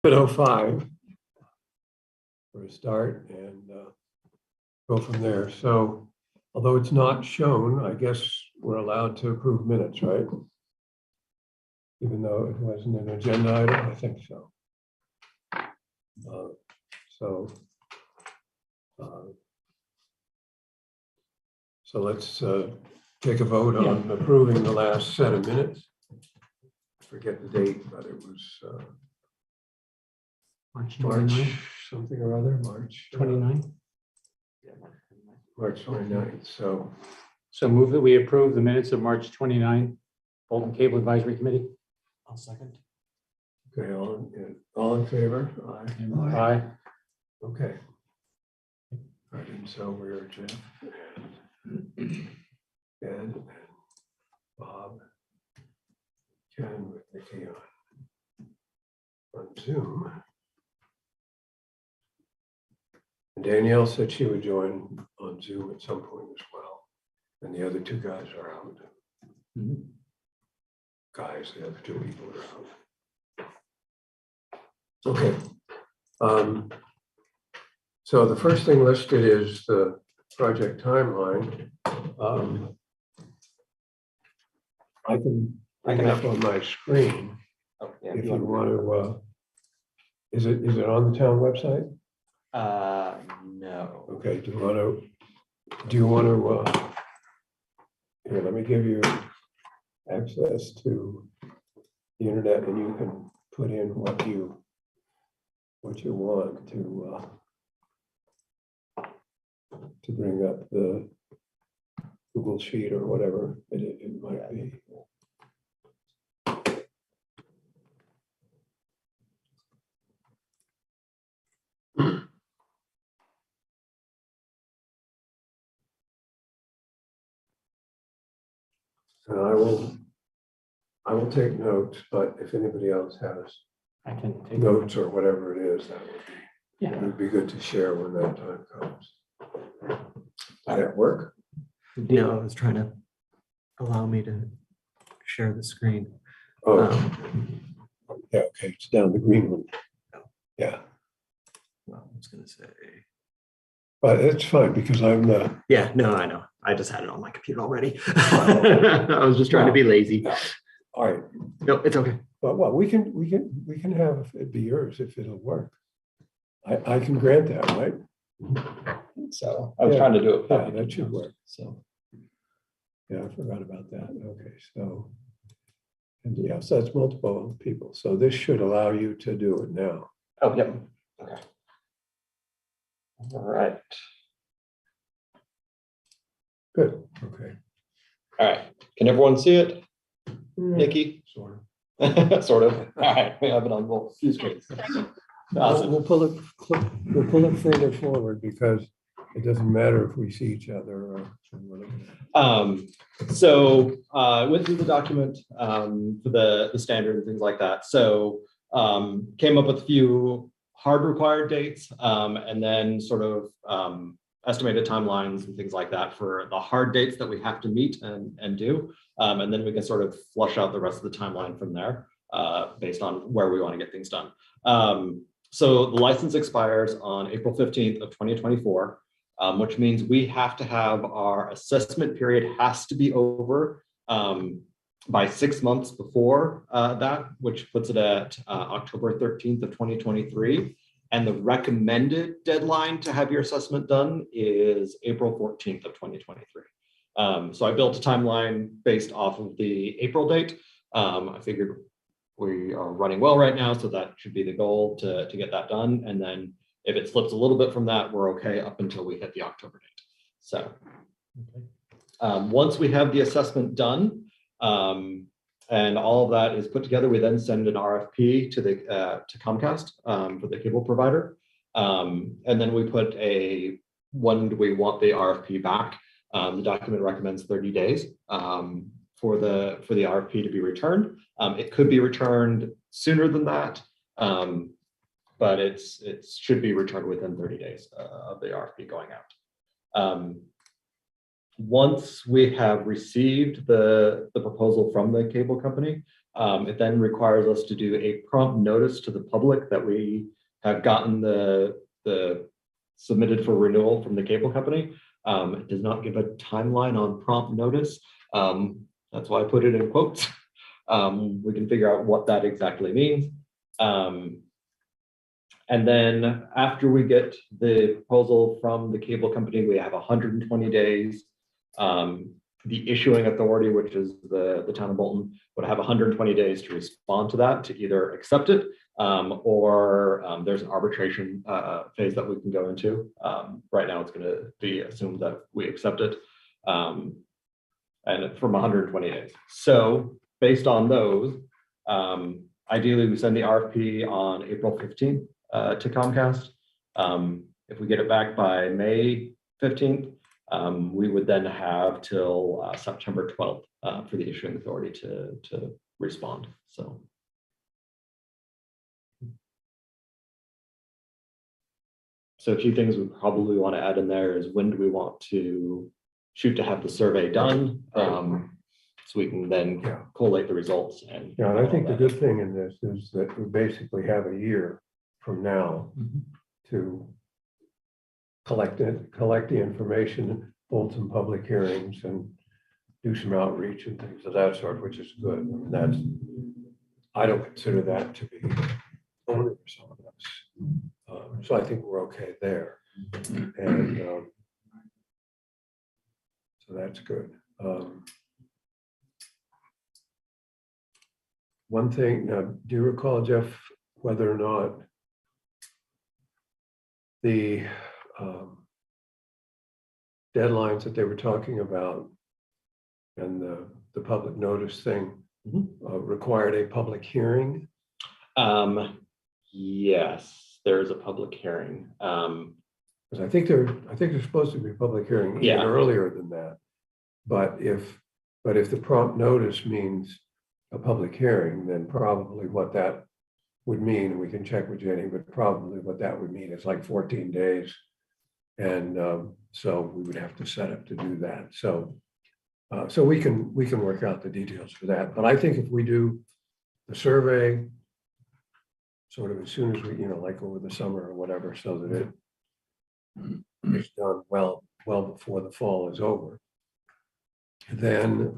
7:05 for a start and go from there. So although it's not shown, I guess we're allowed to approve minutes, right? Even though it wasn't an agenda item, I think so. So let's take a vote on approving the last set of minutes. I forget the date, but it was March something or other, March 29. March 29th. So move that we approve the minutes of March 29, Bolton Cable Advisory Committee. I'll second. Okay, all in favor? Aye. Aye. Okay. All right, and so we're Jeff and Ed and Bob, Ken with Nikki on Zoom. And Danielle said she would join on Zoom at some point as well. And the other two guys are out. Guys, the other two people are out. Okay. So the first thing listed is the project timeline. I can bring it up on my screen if you want to. Is it on the town website? No. Okay. Do you want to? Here, let me give you access to the internet, and you can put in what you want to bring up the Google Sheet or whatever it might be. And I will take notes, but if anybody else has I can take notes or whatever it is, that Yeah. would be good to share when that time comes. Does that work? No, I was trying to allow me to share the screen. Oh, yeah, okay, it's down the green one. Yeah, Well, I was going to say. but it's fine because I'm the, Yeah, no, I know. I just had it on my computer already. I was just trying to be lazy. all right. No, it's okay. But well, we can have it be yours if it'll work. I can grant that, right? So I was trying to do it. Yeah, that should work. So Yeah, I forgot about that. Okay, so. And yeah, so that's multiple people. So this should allow you to do it now. oh yep. Okay. All right. Good, okay. All right. Can everyone see it? Nikki? Sort of. Sort of. All right. We have it on both few screens. Awesome. We'll pull it further forward because it doesn't matter if we see each other or. So I went through the document for the standard and things like that. So came up with a few hard required dates and then sort of estimated timelines and things like that for the hard dates that we have to meet and do. And then we can sort of flush out the rest of the timeline from there based on where we want to get things done. So the license expires on April 15th of 2024. Which means we have to have our assessment period has to be over by 6 months before that, which puts it at October 13th of 2023. And the recommended deadline to have your assessment done is April 14th of 2023. So I built a timeline based off of the April date. I figured we are running well right now, so that should be the goal to get that done. And then if it slips a little bit from that, we're okay up until we hit the October date. So once we have the assessment done and all of that is put together, we then send an RFP to Comcast for the cable provider. And then we put when do we want the RFP back? The document recommends 30 days for the RFP to be returned. It could be returned sooner than that. But it should be returned within 30 days of the RFP going out. Once we have received the proposal from the cable company, It then requires us to do a prompt notice to the public that we have gotten the submitted for renewal from the cable company. It does not give a timeline on prompt notice. That's why I put it in quotes. We can figure out what that exactly means. And then after we get the proposal from the cable company, we have 120 days. The issuing authority, which is the town of Bolton, would have 120 days to respond to that, to either accept it or there's an arbitration phase that we can go into. Right now, it's going to be assumed that we accept it, and from 120 days. So based on those, ideally, we send the RFP on April 15th to Comcast. If we get it back by May 15th, we would then have till September 12th for the issuing authority to respond. So a few things we probably want to add in there is, when do we want to shoot to have the survey done? So we can then collate the results. And Yeah, and I think the good thing in this is that we basically have a year from now to collect the information, hold some public hearings, and do some outreach and things of that sort, which is good. I mean, I don't consider that to be onerous on us. So I think we're okay there. And so that's good. One thing, now, do you recall, Jeff, whether or not the deadlines that they were talking about and the public notice thing required a public hearing? Yes, there is a public hearing. Because I think there's supposed to be a public hearing even earlier than that. But if the prompt notice means a public hearing, then probably what that would mean, we can check with Jenny, but probably what that would mean is like 14 days. And so we would have to set up to do that. So we can work out the details for that. But I think if we do the survey sort of as soon as we, like over the summer or whatever, so that it is done well before the fall is over, then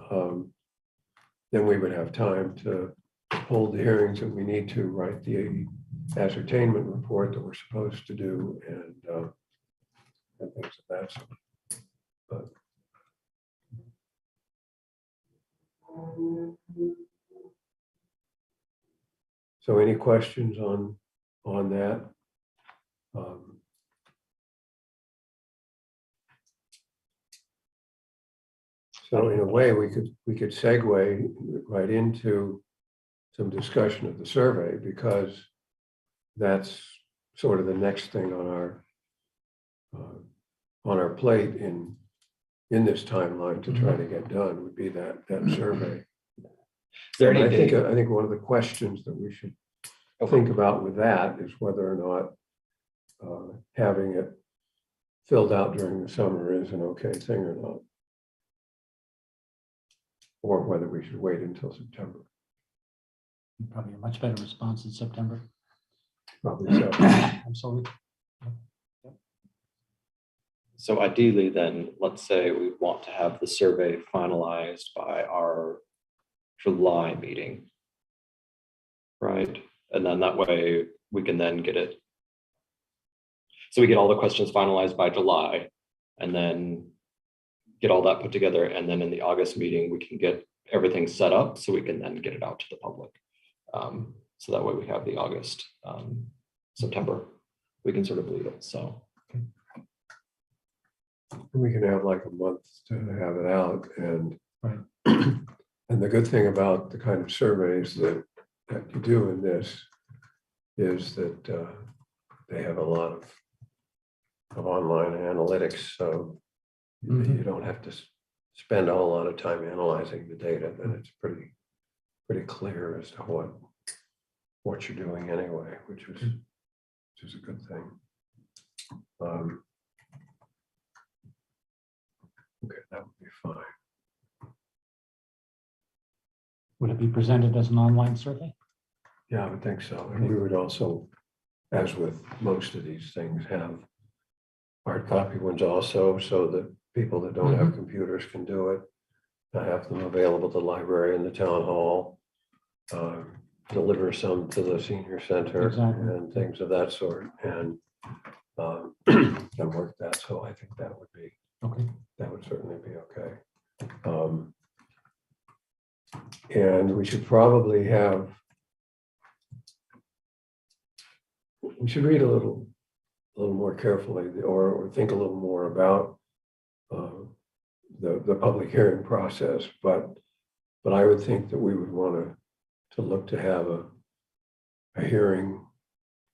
we would have time to hold the hearings that we need to, write the ascertainment report that we're supposed to do, and things of that sort. But so any questions on that? So in a way, we could segue right into some discussion of the survey, because that's sort of the next thing on our plate in this timeline to try to get done, would be that survey. And I think one of the questions that we should think about with that is whether or not having it filled out during the summer is an okay thing or not, or whether we should wait until September. Probably a much better response in September. Probably so. Absolutely. So ideally, then, let's say we want to have the survey finalized by our July meeting, right? And then that way we can then get it. So we get all the questions finalized by July, and then get all that put together. And then in the August meeting, we can get everything set up so we can then get it out to the public. So that way we have the August, September, we can sort of bleed it. So We can have like a month to have it out, and Right. and the good thing about the kind of surveys that you do in this is that they have a lot of online analytics, so you don't have to spend a whole lot of time analyzing the data. Then it's pretty clear as to what you're doing anyway, which is a good thing. Okay, that would be fine. Would it be presented as an online survey? Yeah, I would think so. And we would also, as with most of these things, have hard copy ones also, so that people that don't have computers can do it. I have them available at the library and the town hall. Deliver some to the senior center Exactly. and things of that sort, and and work that. So I think that would be, Okay. that would certainly be okay. And we should probably have, we should read a little more carefully, or think a little more about the public hearing process. But I would think that we would want to look to have a hearing,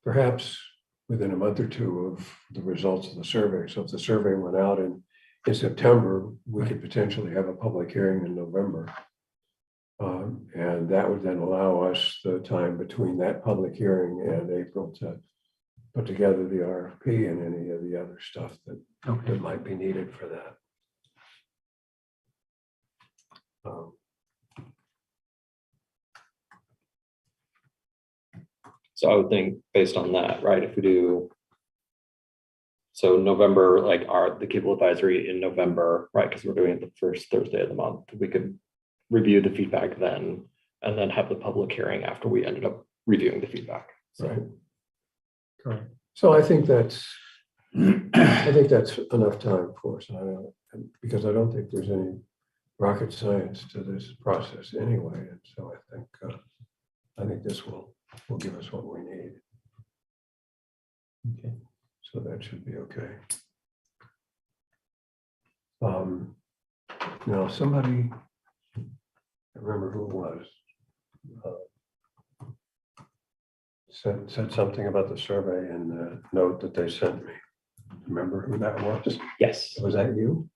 perhaps within a month or two of the results of the survey. So if the survey went out in September, we could potentially have a public hearing in November. And that would then allow us the time between that public hearing and April to put together the RFP and any of the other stuff that might be needed for that. So I would think based on that, right, if we do. So November, like the cable advisory in November, right, because we're doing it the first Thursday of the month, we could review the feedback then, and then have the public hearing after we ended up reviewing the feedback. So, Right. Correct. So I think that's enough time for us. Because I don't think there's any rocket science to this process anyway. And so I think this will give us what we need. Okay. So that should be okay. Now somebody, I remember who it was, said something about the survey in the note that they sent me. Remember who that was? yes, Was that you?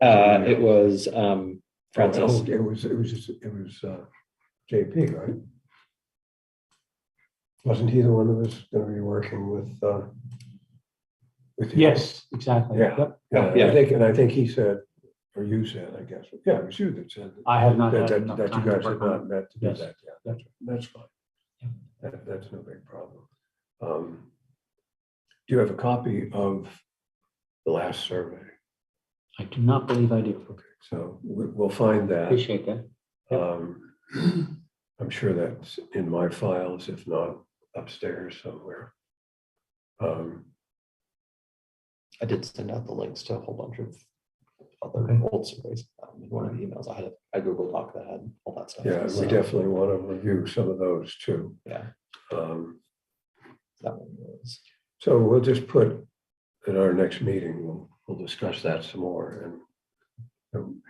it was Francis. Oh, it was JP, right? Wasn't he the one that was going to be working with you? Yes, exactly. Yeah. Yep. Yeah, I think he said, or you said, I guess, yeah, it was you that said I have not that, had enough that you time to guys work had on not it. met to do Yes. that. Yeah, that's fine. That's no big problem. Do you have a copy of the last survey? I do not believe I do. Okay, so we'll find that. Appreciate that. Yep. I'm sure that's in my files, if not upstairs somewhere. I did send out the links to a whole bunch of other old surveys. In one of the emails I had a Google Doc that had all that stuff. Yeah, So, we definitely want to review some of those too. yeah, Um, that one was. So we'll just put at our next meeting, we'll discuss that some more and we can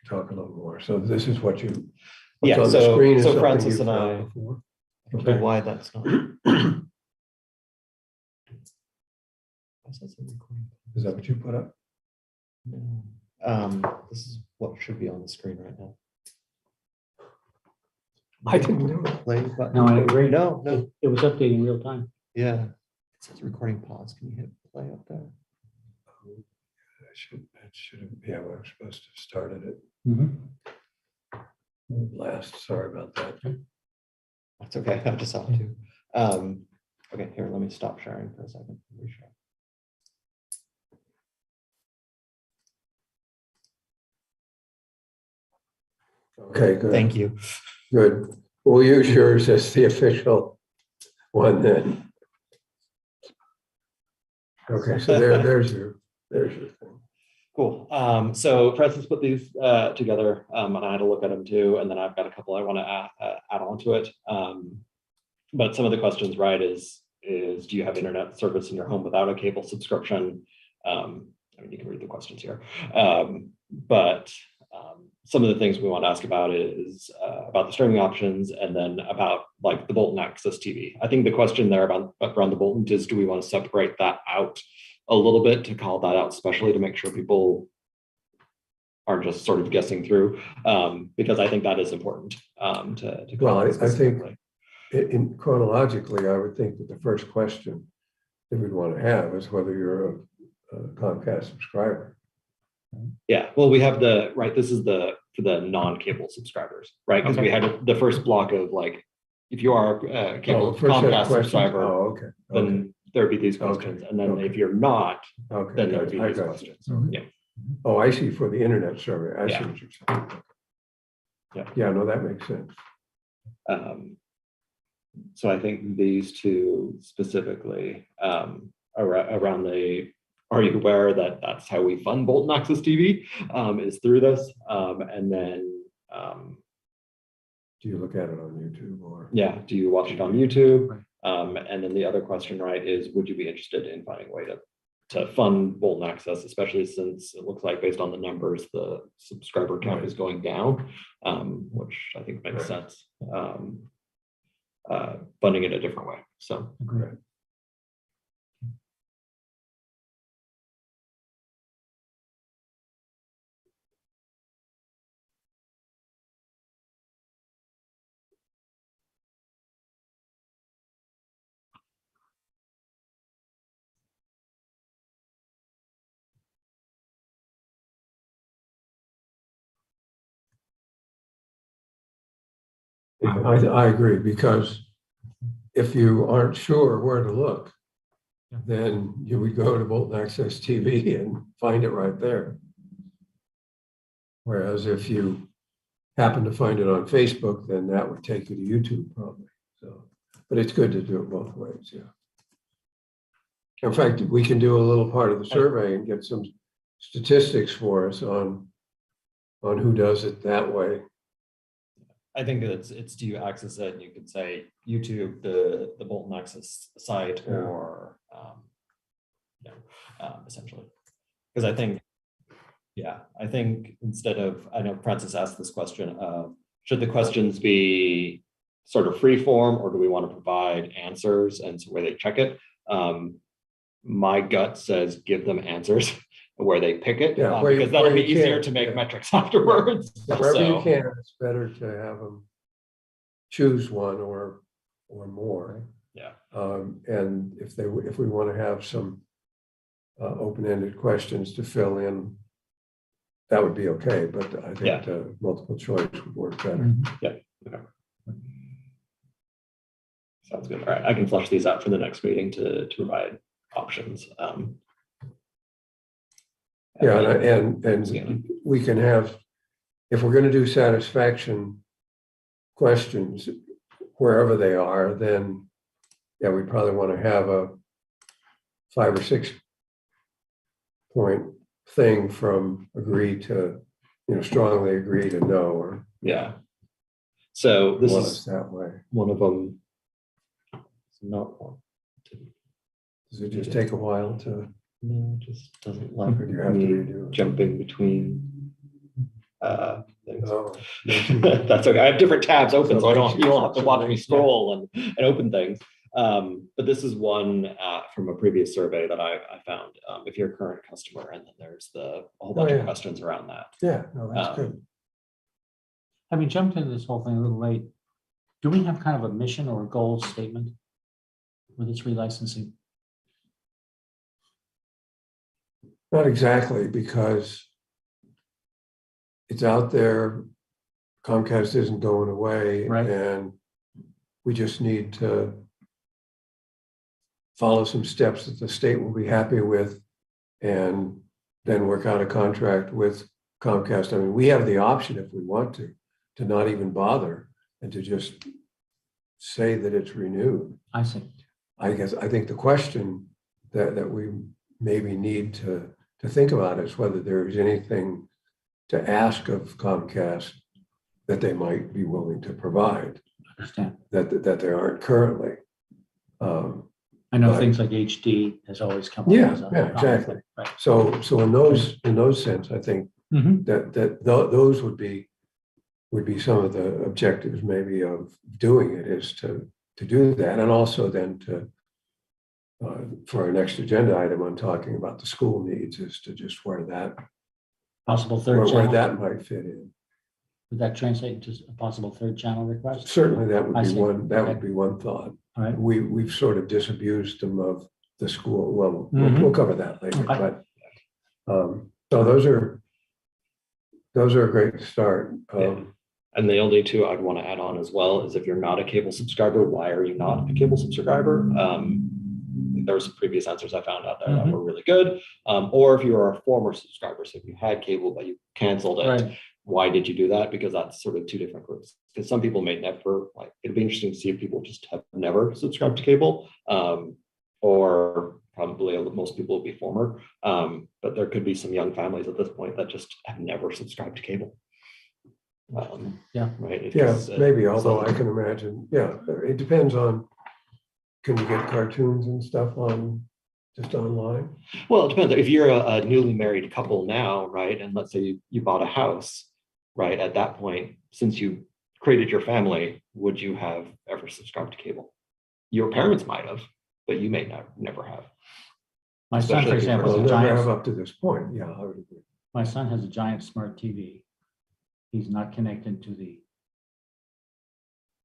talk a little more. So this is what you. what's Yeah, on the so- screen is so something Francis you and found I- before? I don't know why that's not. Why is that so recording? Is that what you put up? No. This is what should be on the screen right now. I didn't do it. Play button. No, I agree. No, It was updating real time. yeah. It says recording pause. Can you hit play up there? It should have, yeah, we were supposed to have started it Mm-hmm. last. Sorry about that. That's okay. I just saw it too. Okay, here, let me stop sharing for a second. Reshare. Okay, good. Thank you. Good. We'll use yours as the official one then. Okay, so there's your thing. Cool. So Francis put these together, and I had to look at them too. And then I've got a couple I want to add on to it. But some of the questions, right, is do you have internet service in your home without a cable subscription? I mean, you can read the questions here. But some of the things we want to ask about is about the streaming options, and then about like the Bolton Access TV. I think the question there around the Bolton is, do we want to separate that out a little bit to call that out, especially to make sure people aren't just sort of guessing through, because I think that is important to Well, call out I think specifically. in chronologically, I would think that the first question that we'd want to have is whether you're a Comcast subscriber. Yeah, well, we have this is for the non-cable subscribers, right? Because we had the first block of like, if you are a cable First set of Comcast questions. subscriber, Oh, okay. then there'd be these questions. And then okay. if you're not, Okay. then there'd be I these got you. questions. Mhm. Yeah. Oh, I see, for the internet survey. I see Yeah. what you're saying. Yeah. Yeah, no, that makes sense. So I think these two specifically around the, are you aware that that's how we fund Bolton Access TV is through this? And then, Do you look at it on YouTube or? yeah, do you watch it on YouTube? Right. And then the other question, right, is would you be interested in finding a way to fund Bolton Access, especially since it looks like based on the numbers, the subscriber count Right. is going down, which I think makes Right. sense. Funding it a different way. So Agreed. Yeah, I agree, because if you aren't sure where to look, Yeah. then you would go to Bolton Access TV and find it right there. Whereas if you happen to find it on Facebook, then that would take you to YouTube probably. So, but it's good to do it both ways, yeah. In fact, we can do a little part of the survey and get some statistics for us on who does it that way. I think it's do you access it? You could say YouTube, the Bolton Access site, Yeah. or essentially, because I think, I think instead of, I know Francis asked this question of should the questions be sort of free form, or do we want to provide answers and so where they check it? My gut says give them answers where they pick it, Yeah, because that'll where be you easier can, to make yeah. metrics afterwards. Wherever you So, can, it's better to have them choose one or more. yeah. And if we want to have some open-ended questions to fill in, that would be okay, but I Yeah. think multiple choice would work better. Mhm. Sounds good. All right, I can flush these out for the next meeting to provide options. Yeah, and and we can have, if we're going to do satisfaction questions, wherever they are, then yeah, we probably want to have a 5 or 6 point thing from agree to, strongly agree to no, or yeah. So this want is us that way. one of them. It's not one. Does it just take a while to, No, it just doesn't like or do you have to me redo it? jumping between things. No. That's okay. I have different tabs open, so you don't have to watch me Yeah. scroll and open things. But this is one from a previous survey that I found. If you're a current customer, and then there's a whole bunch yeah. of questions around that. Yeah, no, that's Um, good. Having jumped into this whole thing a little late, do we have kind of a mission or a goal statement with this relicensing? Not exactly, because it's out there. Comcast isn't going away, Right. and we just need to follow some steps that the state will be happy with, and then work out a contract with Comcast. I mean, we have the option, if we want to not even bother and to just say that it's renewed. I see. I think the question that we maybe need to think about is whether there's anything to ask of Comcast that they might be willing to provide Understand. that they aren't currently. I know Right. things like HD has always come. up Yeah, as a- yeah, exactly. Right. So in those sense, I think Mhm. those would be some of the objectives maybe of doing it, is to do that, and also then to for our next agenda item on talking about the school needs, is to just where Possible third where channel. that might fit in. Would that translate into a possible third channel request? Certainly, that would I be see. one. That would Okay. be one thought. All right. We've sort of disabused them of the school. Well, Mhm. we'll cover that later. Okay. But so those are those are a great start. And the only two I'd want to add on as well is if you're not a cable subscriber, why are you not a cable subscriber? There were some previous answers I found out there that were really good. Or if you are a former subscriber, so if you had cable but you canceled it, Right. why did you do that? Because that's sort of two different groups. Because some people may never, like, it'd be interesting to see if people just have never subscribed to cable, or probably most people will be former. But there could be some young families at this point that just have never subscribed to cable. Yeah. Right. Yeah, maybe, so- although I can imagine, yeah, it depends on, can you get cartoons and stuff on, just online? Well, it depends. If you're a newly married couple now, right, and let's say you bought a house, right, at that point, since you created your family, would you have ever subscribed to cable? Your parents might have, but you may never have. My son, for Especially if you're example, Well, has a never have giant, up to this point, yeah, I would agree. my son has a giant smart TV. He's not connected to the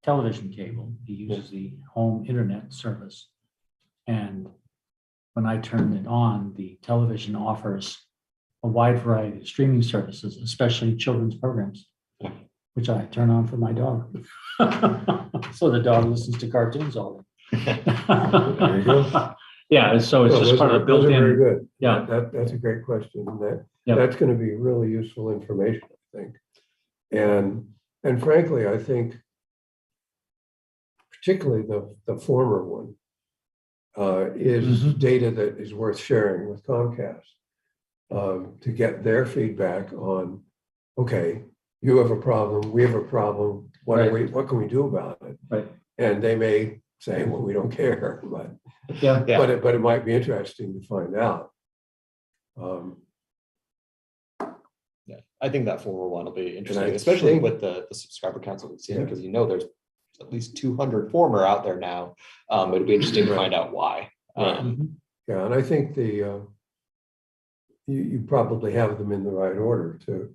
television cable. He uses the home internet service. And when I turn it on, the television offers a wide variety of streaming services, especially children's programs, which I turn on for my dog. So the dog listens to cartoons all day. There you go. Yeah, so it's Well, just part of the those are very built-in. good. Yeah. That's a great question. Yeah. That's going to be really useful information, I think. And frankly, I think particularly the former one is data that is worth sharing with Comcast to get their feedback on, okay, you have a problem, we have a problem, what can we do about it? Right. And they may say, well, we don't care, but Yeah. Yeah. but it might be interesting to find out. Yeah, I think that former one will be interesting, I especially think- with the subscriber council we've seen, Yeah. because there's at least 200 former out there now. It'd be interesting to Right. find out why. Right. Yeah, and I think you probably have them in the right order too.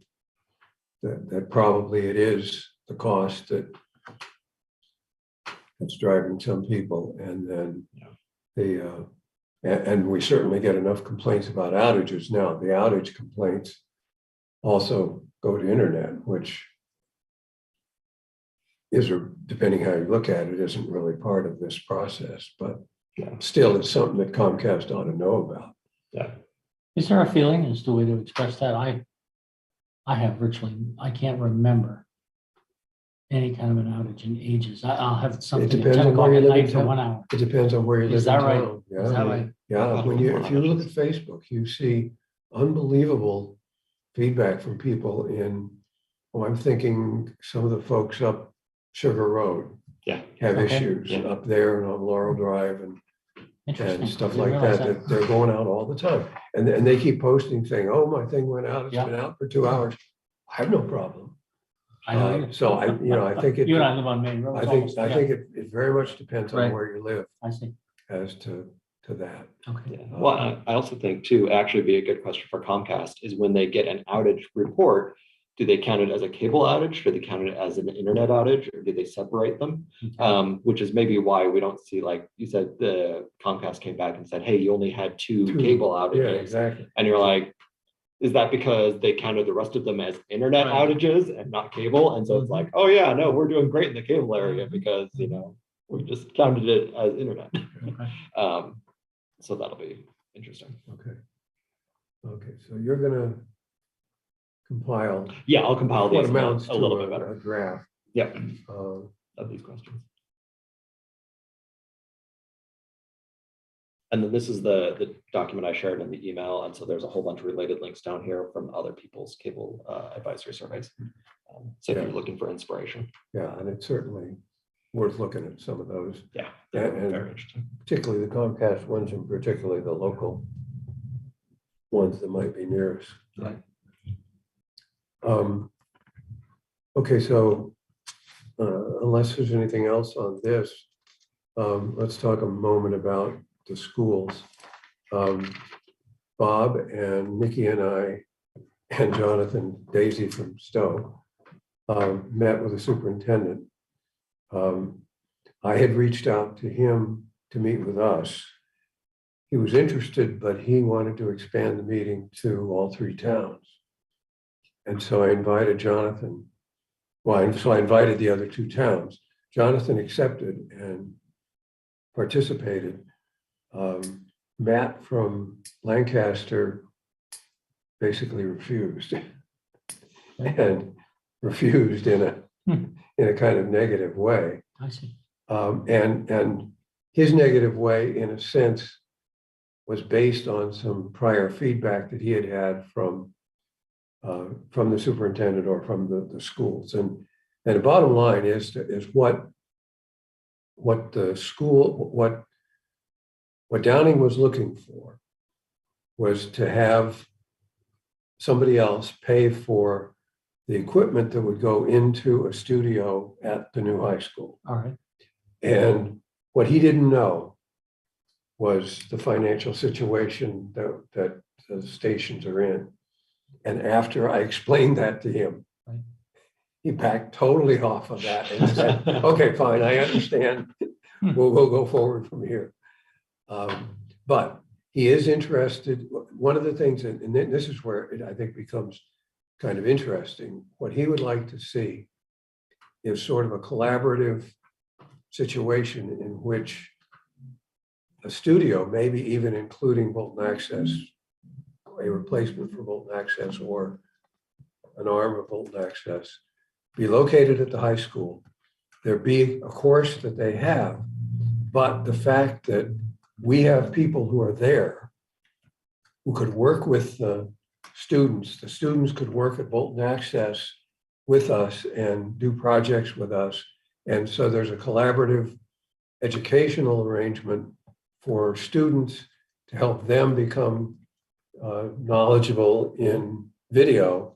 That probably it is the cost that's driving some people, and then and we certainly get enough complaints about outages now. The outage complaints also go to internet, which is, depending how you look at it, isn't really part of this process, but still it's something that Comcast ought to know about. Yeah. Is there a feeling as to the way to express that? I have I can't remember any kind of an outage in ages. I'll have something at depends 10 on o'clock where at you live in night for town. 1 hour. It depends on where you live Is in that right? town. Is that right? Yeah, if you look at Facebook, you see unbelievable feedback from people I'm thinking some of the folks up Sugar Road have Okay. issues Yeah. up there and on Laurel Drive and Interesting. stuff Didn't like realize that they're going out all the time. And they keep posting saying, oh, my thing went out, it's Yeah. been out for 2 hours. I have no problem. I know. you. So I think it, You and I live on Main Road. I It's think almost- I yeah, think it very much depends on Right. where you live I see. as to that. Okay. Yeah. Well, I also think too, actually be a good question for Comcast is when they get an outage report, do they count it as a cable outage? Do they count it as an internet outage, or do they separate them? Okay. Which is maybe why we don't see, like you said, the Comcast came back and said, hey, you only had two cable Yeah, outages. exactly. And you're like, is that because they counted the rest of them as internet Right. outages and not cable? And so it's like, oh yeah, no, we're doing great in the cable area because, we just counted it as internet. Okay. So that'll be interesting. Okay, so you're gonna compile Yeah, I'll compile what these amounts a little bit to better. a draft. Yep, Uh, of these questions. And then this is the document I shared in the email. And so there's a whole bunch of related links down here from other people's cable advisory surveys. So if Yeah. you're looking for inspiration. Yeah, and it's certainly worth looking at some of those, Yeah, Yeah, they're and- very interesting. particularly the Comcast ones and particularly the local ones that might be near us. Right. Okay, so unless there's anything else on this, let's talk a moment about the schools. Bob and Nikki and I and Jonathan Daisy from Stowe met with the superintendent. I had reached out to him to meet with us. He was interested, but he wanted to expand the meeting to all three towns. And so I invited Jonathan. So I invited the other two towns. Jonathan accepted and participated. Matt from Lancaster basically refused and refused in a kind of negative way. I see. And his negative way, in a sense, was based on some prior feedback that he had had from the superintendent or from the schools. And the bottom line is what the school, what Downing was looking for was to have somebody else pay for the equipment that would go into a studio at the new high school. All right. And what he didn't know was the financial situation that the stations are in. And after I explained that to him, Right. he backed totally off of that and said, okay, fine, I understand. We'll go forward from here. But he is interested. One of the things, and this is where it, I think, becomes kind of interesting. What he would like to see is sort of a collaborative situation in which a studio, maybe even including Bolton Access, a replacement for Bolton Access or an arm of Bolton Access, be located at the high school. There be a course that they have, but the fact that we have people who are there who could work with the students could work at Bolton Access with us and do projects with us. And so there's a collaborative educational arrangement for students to help them become knowledgeable in video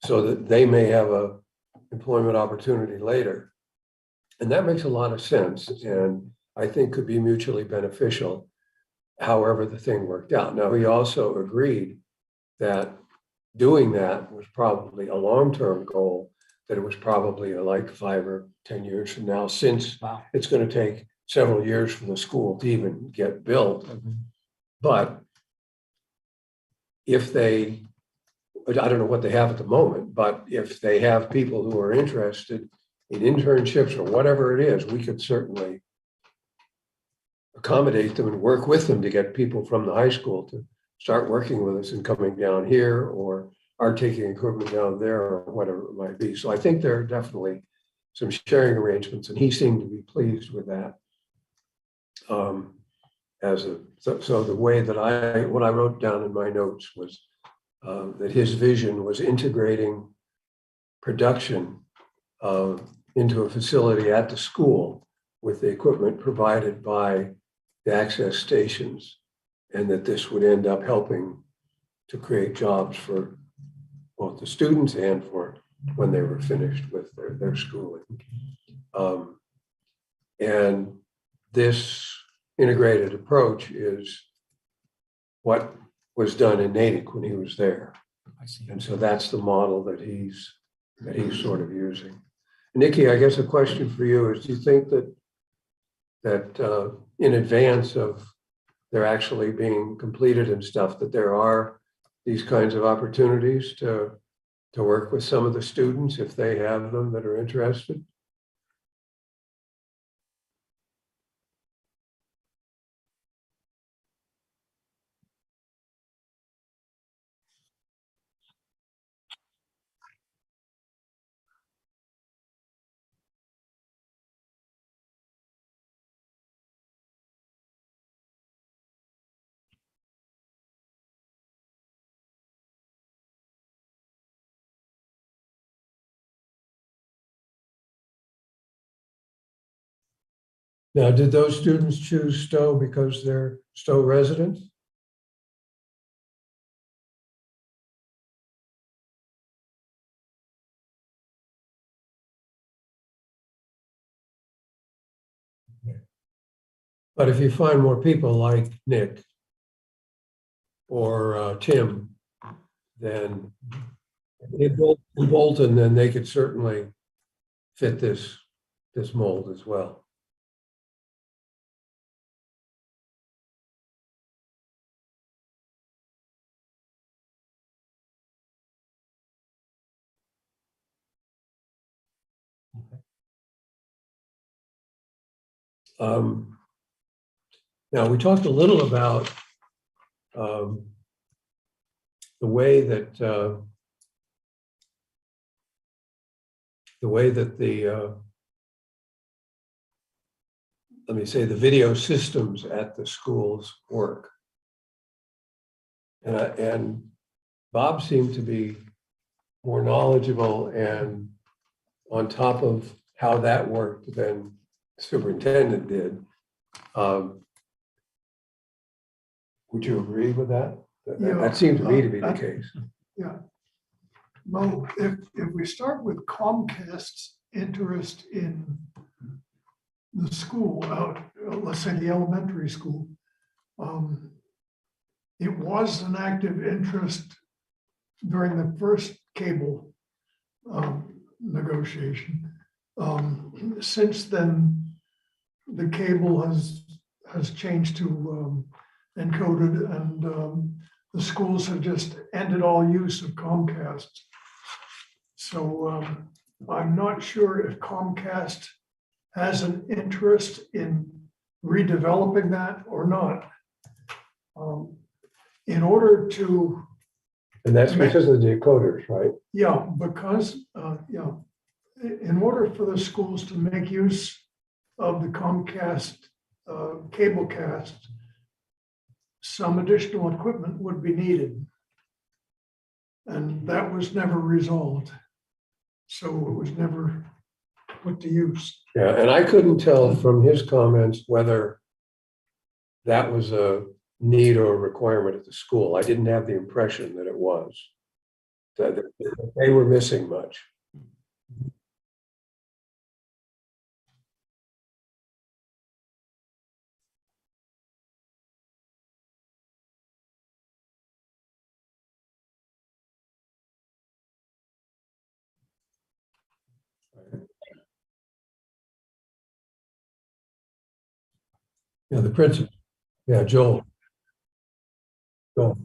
so that they may have a employment opportunity later. And that makes a lot of sense and I think could be mutually beneficial, however the thing worked out. Now, he also agreed that doing that was probably a long-term goal, that it was probably like 5 or 10 years from now, since it's going to take several years for the school to even get built. But if they, I don't know what they have at the moment, but if they have people who are interested in internships or whatever it is, we could certainly accommodate them and work with them to get people from the high school to start working with us and coming down here or are taking equipment down there or whatever it might be. So I think there are definitely some sharing arrangements and he seemed to be pleased with that. So the way that what I wrote down in my notes was that his vision was integrating production into a facility at the school with the equipment provided by the access stations, and that this would end up helping to create jobs for both the students and for when they were finished with their schooling. And this integrated approach is what was done in Natick when he was there. I see. And so that's the model that he's sort of using. Nikki, I guess a question for you is, do you think that in advance of they're actually being completed and stuff, that there are these kinds of opportunities to work with some of the students if they have them that are interested? Now, did those students choose Stowe because they're Stowe residents? But if you find more people like Nick or Tim, then in Bolton, then they could certainly fit this mold as well. Now, we talked a little about the way that let me say, the video systems at the schools work. And Bob seemed to be more knowledgeable and on top of how that worked than the superintendent did. Would you agree with that? That seemed to me to be the case. Yeah. Well, if we start with Comcast's interest in the school out, let's say the elementary school, it was an active interest during the first cable negotiation. Since then, the cable has changed to encoded, and the schools have just ended all use of Comcast. So I'm not sure if Comcast has an interest in redeveloping that or not. In order to, And that's because of the decoders, right? yeah, because, in order for the schools to make use of the Comcast cablecast, some additional equipment would be needed. And that was never resolved. So it was never put to use. Yeah, and I couldn't tell from his comments whether that was a need or a requirement at the school. I didn't have the impression that it was, that they were missing much. Yeah, the principal. Yeah, Joel. Joel.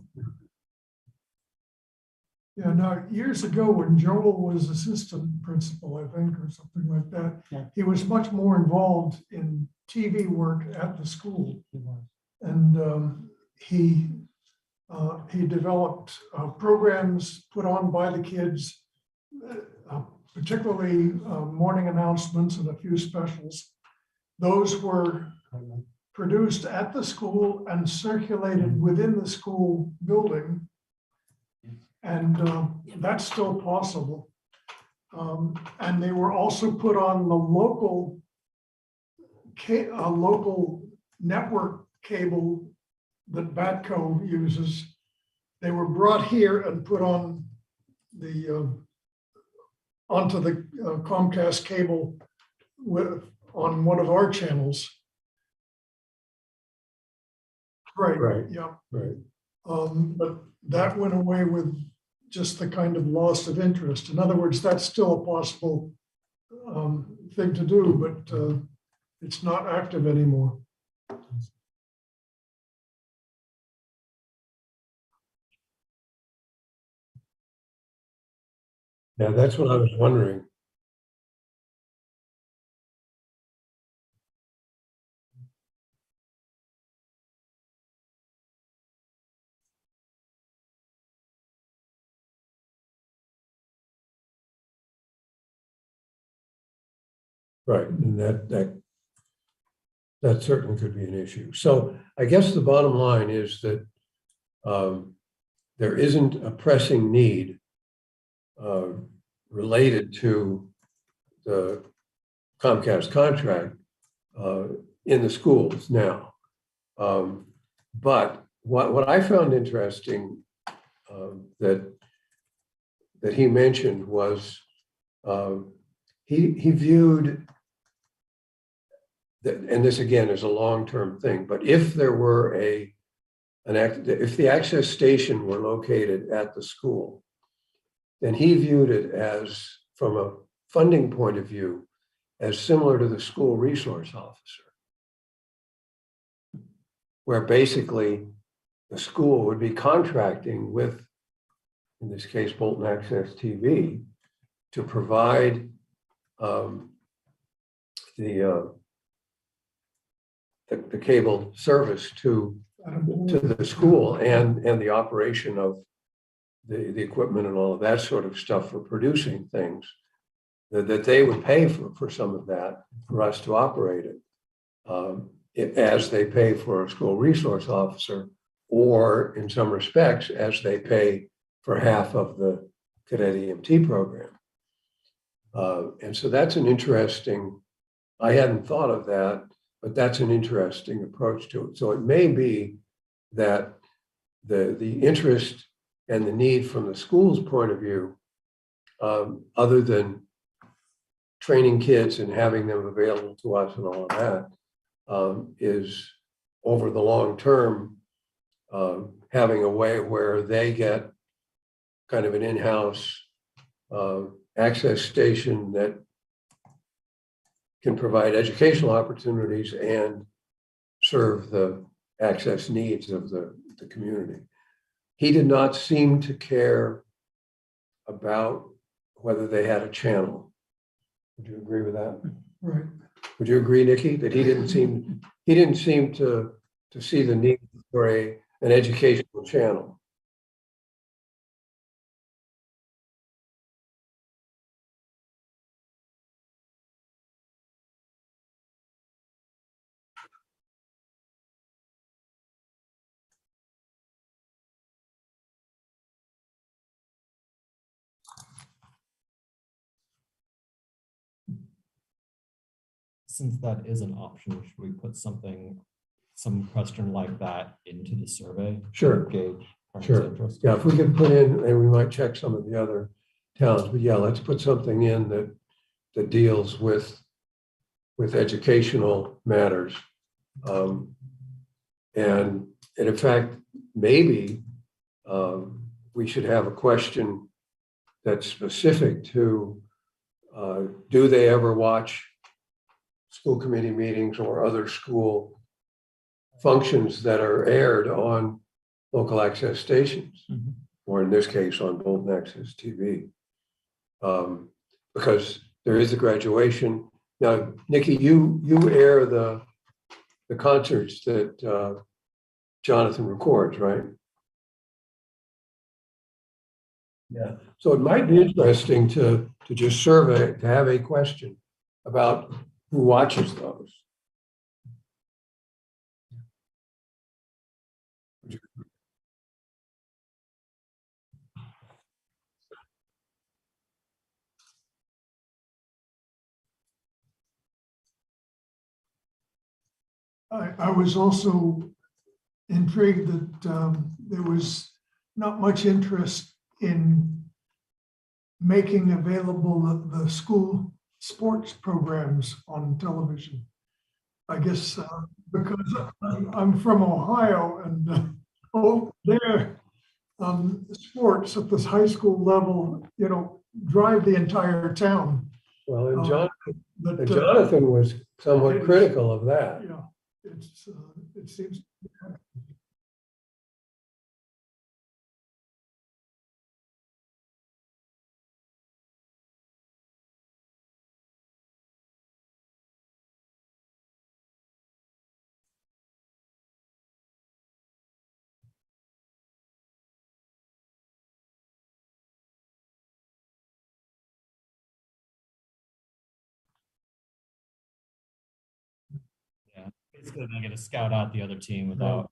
Yeah, now, years ago, when Joel was assistant principal, I think, or something like that, Yeah. he was much more involved in TV work at the school. And he developed programs put on by the kids, particularly morning announcements and a few specials. Those were produced at the school and circulated within the school building. And that's still possible. And they were also put on the local network cable that Batco uses. They were brought here and put on onto the Comcast cable on one of our channels. Right. Yeah. Right. But that went away with just the kind of loss of interest. In other words, that's still a possible thing to do, but it's not active anymore. Yeah, that's what I was wondering. Right, and that certainly could be an issue. So I guess the bottom line is that there isn't a pressing need related to the Comcast contract in the schools now. But what I found interesting that he mentioned was he viewed that, and this again is a long-term thing, but if there were if the access station were located at the school, then he viewed it as, from a funding point of view, as similar to the school resource officer, where basically the school would be contracting with, in this case, Bolton Access TV, to provide um, the cable service to the school and the operation of the equipment and all of that sort of stuff for producing things, that they would pay for some of that for us to operate it. As they pay for a school resource officer, or in some respects, as they pay for half of the cadet EMT program. And so that's an interesting, I hadn't thought of that, but that's an interesting approach to it. So it may be that the interest and the need from the school's point of view, other than training kids and having them available to us and all of that, is over the long term, having a way where they get kind of an in-house access station that can provide educational opportunities and serve the access needs of the community. He did not seem to care about whether they had a channel. Would you agree with that? Right. Would you agree, Nikki, that he didn't seem to see the need for an educational channel? Since that is an option, should we put some question like that into the survey? Sure. to Gauge parents' Sure. interest? Yeah, if we can put in, and we might check some of the other towns, but yeah, let's put something in that deals with educational matters. And in fact, maybe we should have a question that's specific to do they ever watch school committee meetings or other school functions that are aired on local access stations, Mhm. or in this case, on Bolton Access TV. Because there is a graduation. Now, Nikki, you air the concerts that Jonathan records, right? Yeah, so it might be interesting to just survey, to have a question about who watches those. I was also intrigued that there was not much interest in making available the school sports programs on television. I guess because I'm from Ohio and there, sports at this high school level, drive the entire town. Well, and But Jonathan was somewhat critical of that. yeah, it seems. Yeah, basically they're gonna scout out the other team without.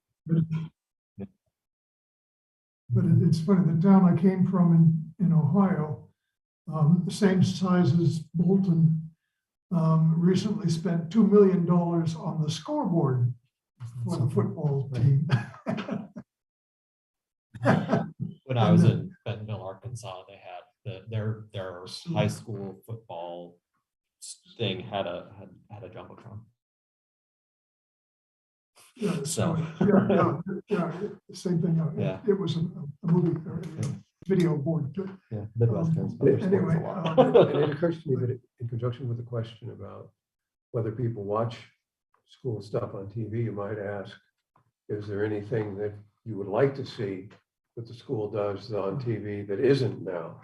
But it's funny, the town I came from in Ohio, the same size as Bolton, recently spent $2 million on the scoreboard for the football team. When I was in Bentonville, Arkansas, they had their high school football thing had a jumbotron. Yeah, So. yeah, same thing. Yeah. It was a movie or a video board. But Yeah, Midwestern. anyway, And it occurs to me that in conjunction with the question about whether people watch school stuff on TV, you might ask, is there anything that you would like to see that the school does on TV that isn't now?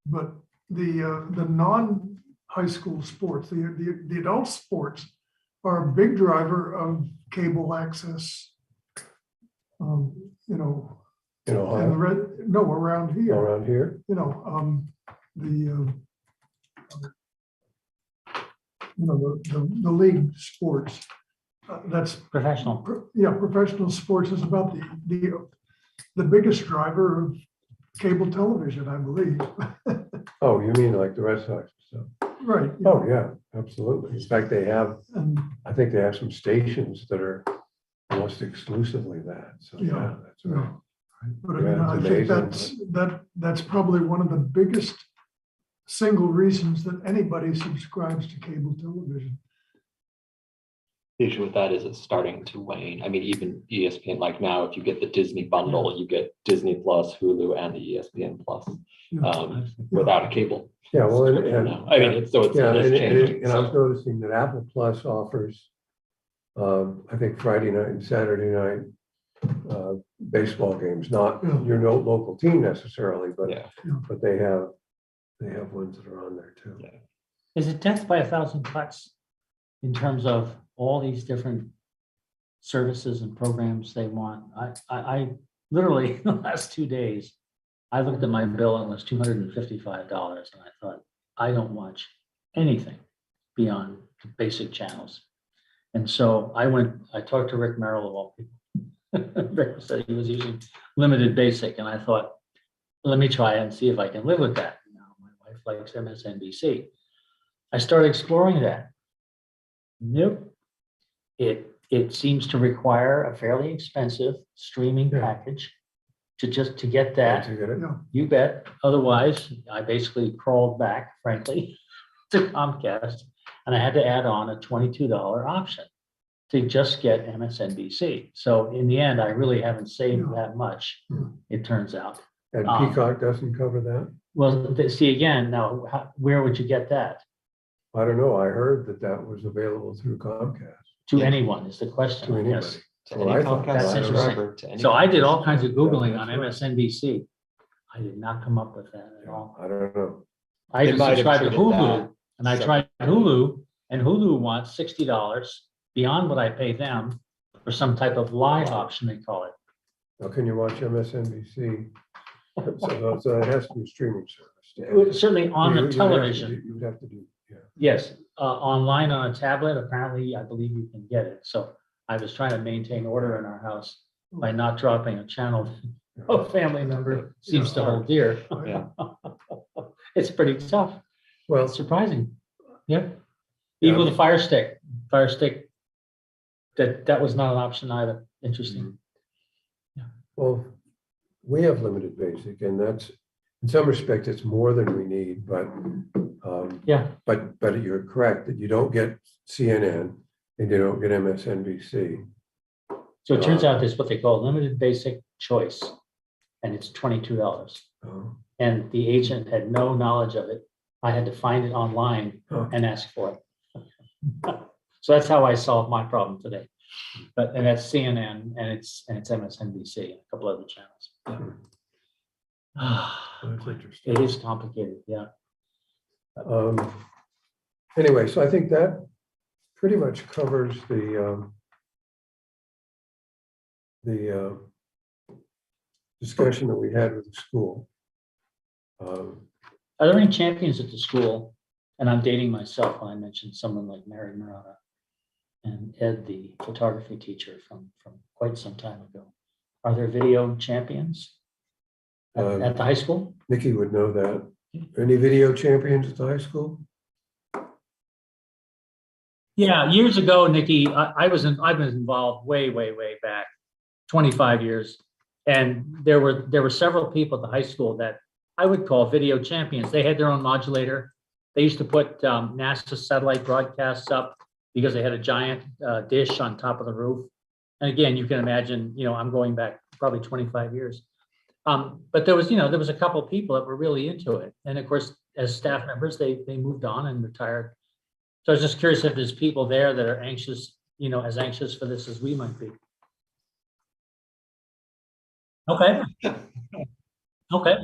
But the non-high school sports, the adult sports are a big driver of cable access. You know, In in the Ohio, red, no, around here, around here. you know, the league sports. That's, Professional. yeah, professional sports is about the biggest driver of cable television, I believe. Oh, you mean like the Red Sox and stuff? Right. yeah. Oh, yeah, absolutely. In fact, And I think they have some stations that are almost exclusively that. So, Yeah, yeah, that's right. But I Yeah, mean, it's I think amazing, that's probably one of the biggest single reasons that anybody subscribes to cable television. The issue with that is it's starting to wane. I mean, even ESPN, like now, if you get the Disney bundle, you get Disney Plus, Hulu, and the ESPN Plus without a cable. Yeah, well, subscription now. I mean, it's yeah, it's changing. and I was so. noticing that Apple Plus offers, I think Friday night and Saturday night baseball games, not Yeah. your no local team necessarily, but Yeah. but they have ones that are on there too. Yeah. Is it death by 1,000 cuts in terms of all these different services and programs they want? I literally, the last 2 days, I looked at my bill and it was $255. And I thought, I don't watch anything beyond the basic channels. And so I talked to Rick Merrill of all people. Rick said he was using limited basic, and I thought, let me try and see if I can live with that. Now, my wife likes MSNBC. I started exploring that. Nope. It seems to require a fairly expensive streaming Yeah. package to get that. To get it. Yeah, You bet. Otherwise, I basically crawled back, frankly, to Comcast, and I had to add on a $22 option to just get MSNBC. So in the end, I really haven't saved Yeah. that much, Yeah. it turns out. And Um, Peacock doesn't cover that? Well, see again, now, where would you get that? I don't know. I heard that was available through Comcast To Yeah. anyone is the question. to I anybody. guess. To Well, any I thought- Comcast That's I don't know. subscriber, to any So I did all Comcast kinds of Yeah, Googling that's on right. MSNBC. I did not come up with that at all. I don't know. I They even might have subscribed to treated Hulu, that and I separate. tried Hulu, and Hulu wants $60 beyond what I pay them for some type of live option, they call it. How can you watch MSNBC? So it has to be a streaming service. Certainly on You the would have to television, do- You would have to do, yeah. yes, online on a tablet, apparently, I believe you can get it. So I was trying to maintain order in our house by not dropping a channel a family member seems to hold dear. Yeah. It's pretty tough. Well, It's surprising. Yeah. Yeah, Even I with a Fire Stick, that was not an option either. Interesting. well, we have limited basic, and that's, in some respects, it's more than we need, but Yeah, but you're correct that you don't get CNN and you don't get MSNBC. so it turns out there's what they call limited basic choice, and it's $22. Oh, And the agent had no knowledge of it. I had to find it online oh, and ask for it. So that's how I solved my problem today. And that's CNN and it's MSNBC, and a couple other channels. That's interesting. It is complicated, yeah. Anyway, so I think that pretty much covers the discussion that we had with the school. Are there any champions at the school? And I'm dating myself when I mentioned someone like Mary Murata and Ed, the photography teacher from quite some time ago. Are there video champions at the high school? Nikki would know that. Any video champions at the high school? Yeah, years ago, Nikki, I was involved way back, 25 years. And there were several people at the high school that I would call video champions. They had their own modulator. They used to put NASA satellite broadcasts up because they had a giant dish on top of the roof. And again, you can imagine, I'm going back probably 25 years. But there was a couple of people that were really into it. And of course, as staff members, they moved on and retired. So I was just curious if there's people there that are anxious, as anxious for this as we might be. Okay. Okay.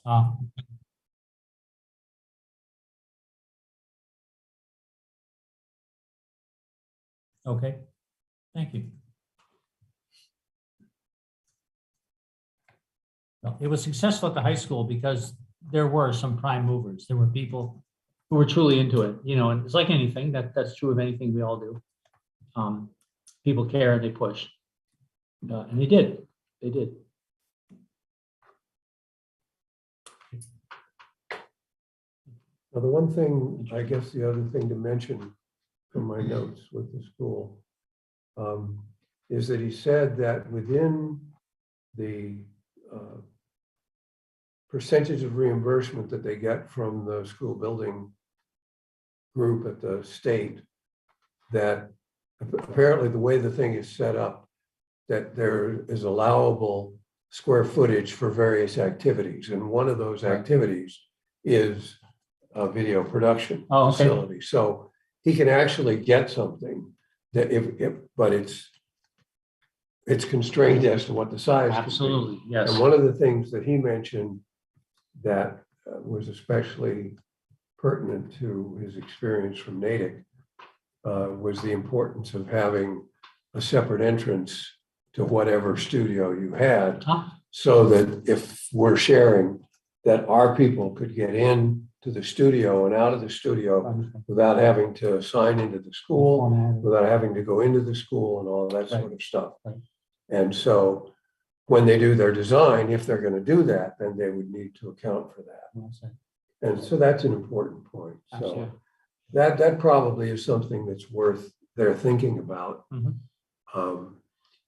Uh, Okay, thank you. Well, it was successful at the high school because there were some prime movers. There were people who were truly into it, and it's like anything, that's true of anything we all do. People care, they push. And they did. They did. Now, the one thing, I guess the other thing to mention from my notes with the school is that he said that within the percentage of reimbursement that they get from the school building group at the state, that apparently the way the thing is set up, that there is allowable square footage for various activities. And one of those activities is a video production Oh, okay. facility. So he can actually get something that but it's constrained as to what the size could be. Absolutely, yes. And one of the things that he mentioned that was especially pertinent to his experience from Natick was the importance of having a separate entrance to whatever studio you had, so that if we're sharing, that our people could get in to the studio and out of the studio without having to sign into the school, without having to go into the school and all that sort of stuff. Right. And so when they do their design, if they're going to do that, then they would need to account for that. And so that's an important point. Absolutely. So that probably is something that's worth their thinking about. Mhm.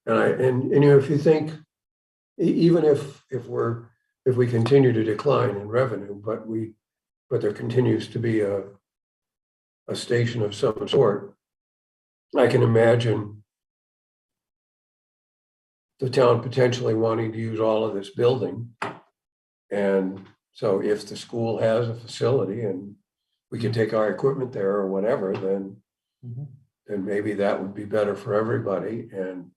And if you think, even if we continue to decline in revenue, but there continues to be a station of some sort, I can imagine the town potentially wanting to use all of this building. And so if the school has a facility and we can take our equipment there or whatever, then maybe that would be better for everybody. And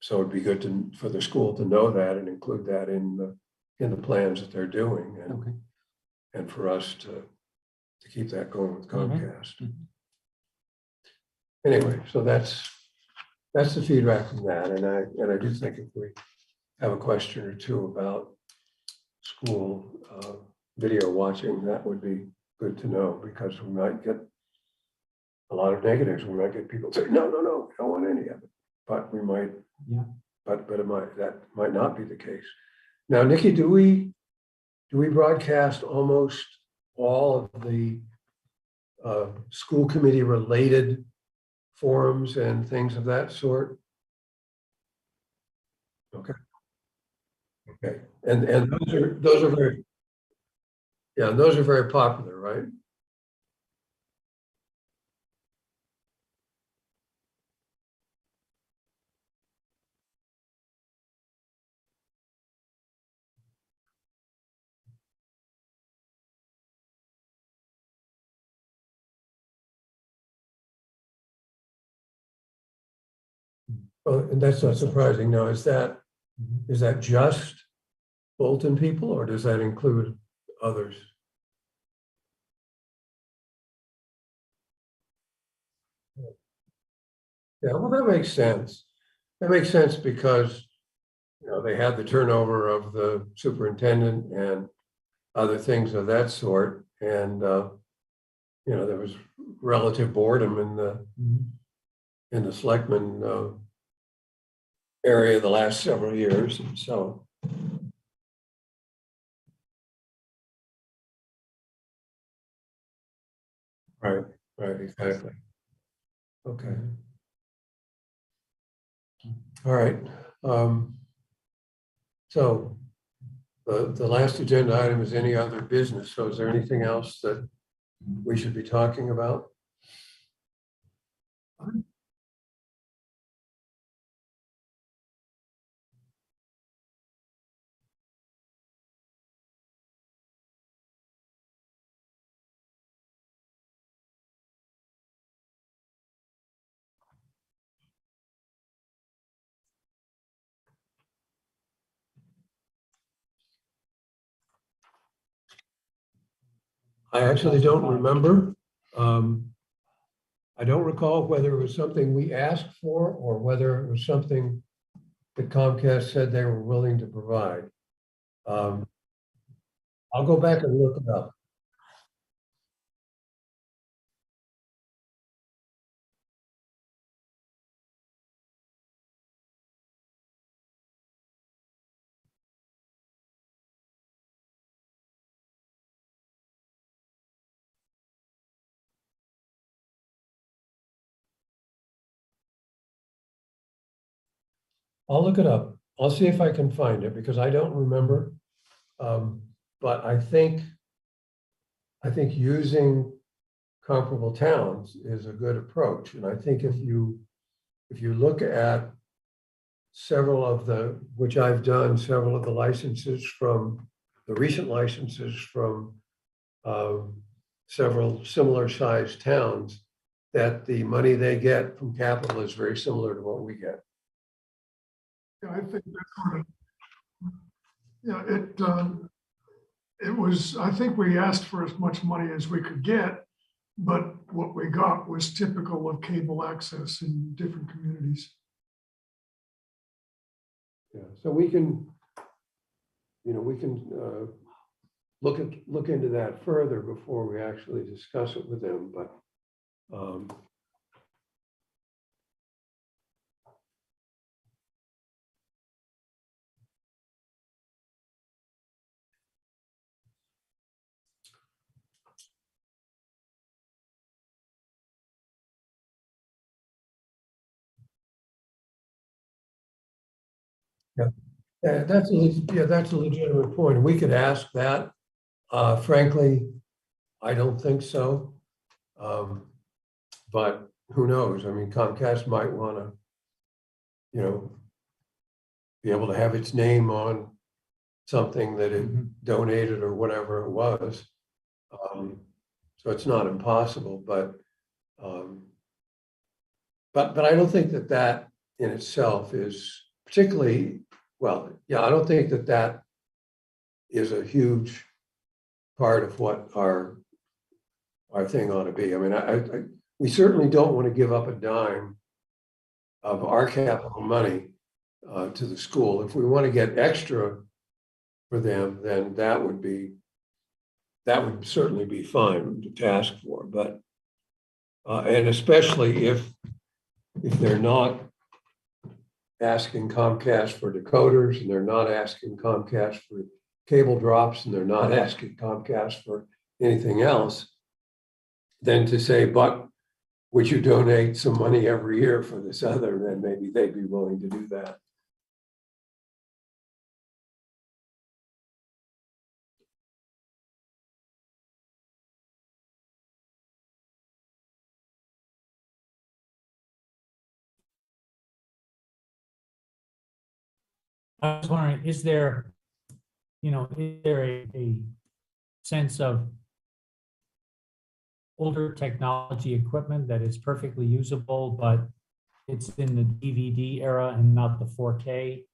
so it'd be good for the school to know that and include that in the plans that they're doing, and for us to keep that going with Comcast. Anyway, so that's the feedback from that, and I do think if we have a question or two about school video watching, that would be good to know, because we might get a lot of negatives. We might get people say, no, we don't want any of it. But we might, but that might not be the case. Now, Nikki, do we broadcast almost all of the school committee related forums and things of that sort? Okay. And those are very, yeah, those are very popular, right? Well, and that's not surprising. Now, is that just Bolton people, or does that include others? Yeah, well, that makes sense. That makes sense because, they had the turnover of the superintendent and other things of that sort. And, there was relative boredom in the selectmen area the last several years. And so, right, exactly. Okay. All right. So the last agenda item is any other business. So is there anything else that we should be talking about? I actually don't remember. I don't recall whether it was something we asked for or whether it was something that Comcast said they were willing to provide. I'll go back and look it up. I'll look it up. I'll see if I can find it because I don't remember. But I think using comparable towns is a good approach. And I think if you look at several of the, which I've done, several of the licenses from, the recent licenses from several similar sized towns, that the money they get from capital is very similar to what we get. Yeah, I think that's right. Yeah, it was, I think we asked for as much money as we could get, but what we got was typical of cable access in different communities. Yeah, so we can, we can look into that further before we actually discuss it with them, but yeah, that's a legitimate point. We could ask that. Frankly, I don't think so. But who knows? I mean, Comcast might want to, be able to have its name on something that it donated or whatever it was. So it's not impossible, but I don't think that in itself is particularly, well, yeah, I don't think that is a huge part of what our thing ought to be. I mean, we certainly don't want to give up a dime of our capital money to the school. If we want to get extra for them, then that would certainly be fine to ask for. But and especially if they're not asking Comcast for decoders, and they're not asking Comcast for cable drops, and they're not asking Comcast for anything else, then to say, but would you donate some money every year for this other, then maybe they'd be willing to do that. I was wondering, is there a sense of older technology equipment that is perfectly usable, but it's in the DVD era and not the 4K?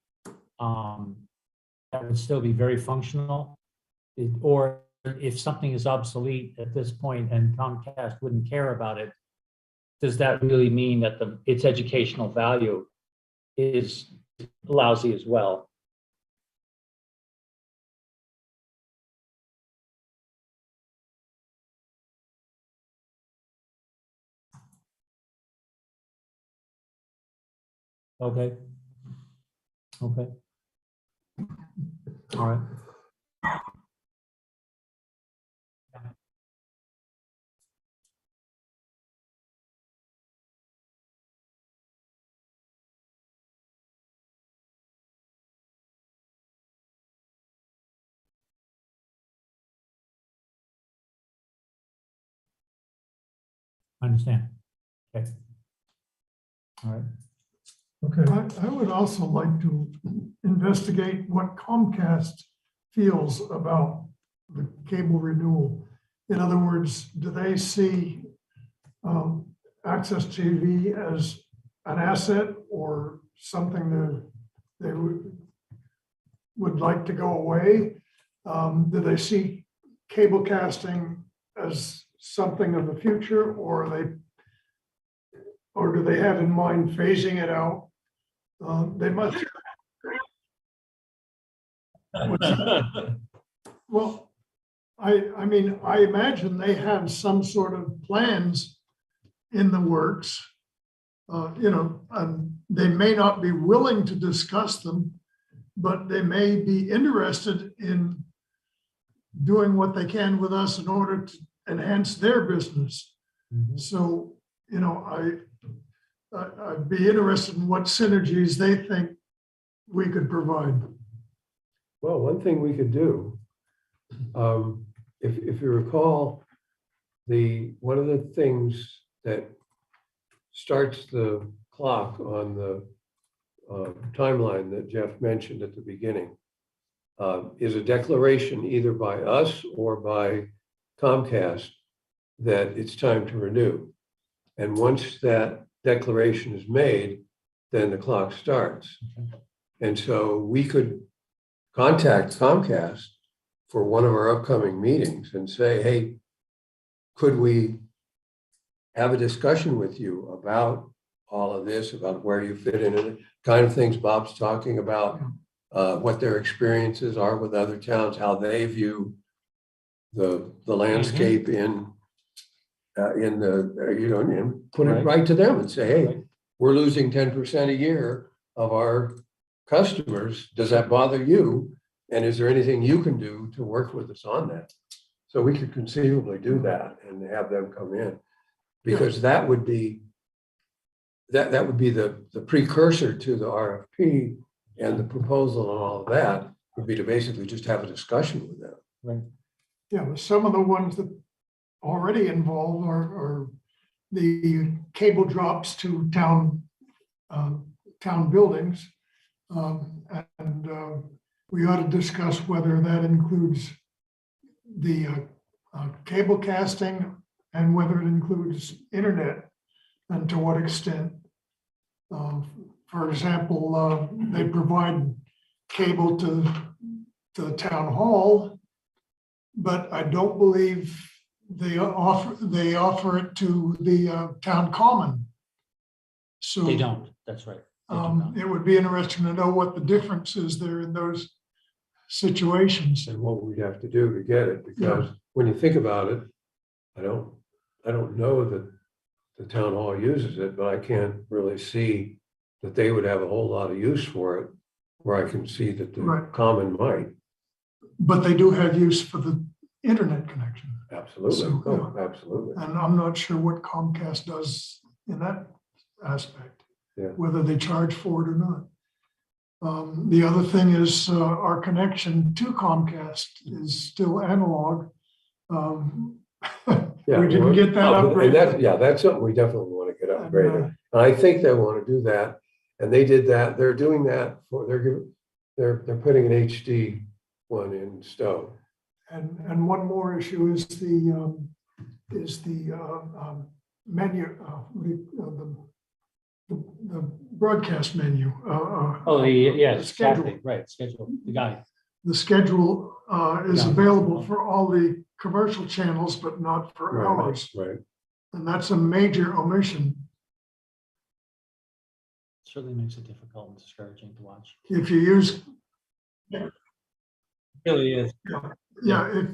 That would still be very functional. Or if something is obsolete at this point and Comcast wouldn't care about it, does that really mean that its educational value is lousy as well? Okay. Okay. All right. I understand. Okay. All right. Okay. I would also like to investigate what Comcast feels about the cable renewal. In other words, do they see Access TV as an asset or something that they would like to go away? Do they see cable casting as something of the future, or or do they have in mind phasing it out? They must, well, I mean, I imagine they have some sort of plans in the works. They may not be willing to discuss them, but they may be interested in doing what they can with us in order to enhance their business. So, I'd be interested in what synergies they think we could provide. Well, one thing we could do, if you recall, one of the things that starts the clock on the timeline that Jeff mentioned at the beginning is a declaration either by us or by Comcast that it's time to renew. And once that declaration is made, then the clock starts. And so we could contact Comcast for one of our upcoming meetings and say, hey, could we have a discussion with you about all of this, about where you fit in it, kind of things Bob's talking about, what their experiences are with other towns, how they view the landscape and put it right to them and say, hey, we're losing 10% a year of our customers. Does that bother you? And is there anything you can do to work with us on that? So we could conceivably do that and have them come in, because that would be the precursor to the RFP, and the proposal and all of that would be to basically just have a discussion with them. Right. Yeah, but some of the ones that already involved are the cable drops to town buildings. We ought to discuss whether that includes the cable casting and whether it includes internet and to what extent. For example, they provide cable to the town hall, but I don't believe they offer it to the town common. So They don't, that's right. They do not. it would be interesting to know what the difference is there in those situations. And what we'd have to do to get it, because when you think about it, I don't know that the town hall uses it, but I can't really see that they would have a whole lot of use for it, where I can see that the Right. common might. But they do have use for the internet connection. Absolutely. So, Oh, absolutely. And I'm not sure what Comcast does in that aspect, Yeah. whether they charge for it or not. The other thing is our connection to Comcast is still analog. Yeah, We didn't get that and upgraded. that's something we definitely want to get And, upgraded. And I think they want to do that. And they did that. They're doing that they're putting an HD one in Stowe. And one more issue is the menu, the broadcast menu. Yes, schedule. exactly, right, schedule, the guy. The schedule is Yeah. available for all the commercial channels, but not for ours. Right. And that's a major omission. Certainly makes it difficult and discouraging to watch. If you use, Really is.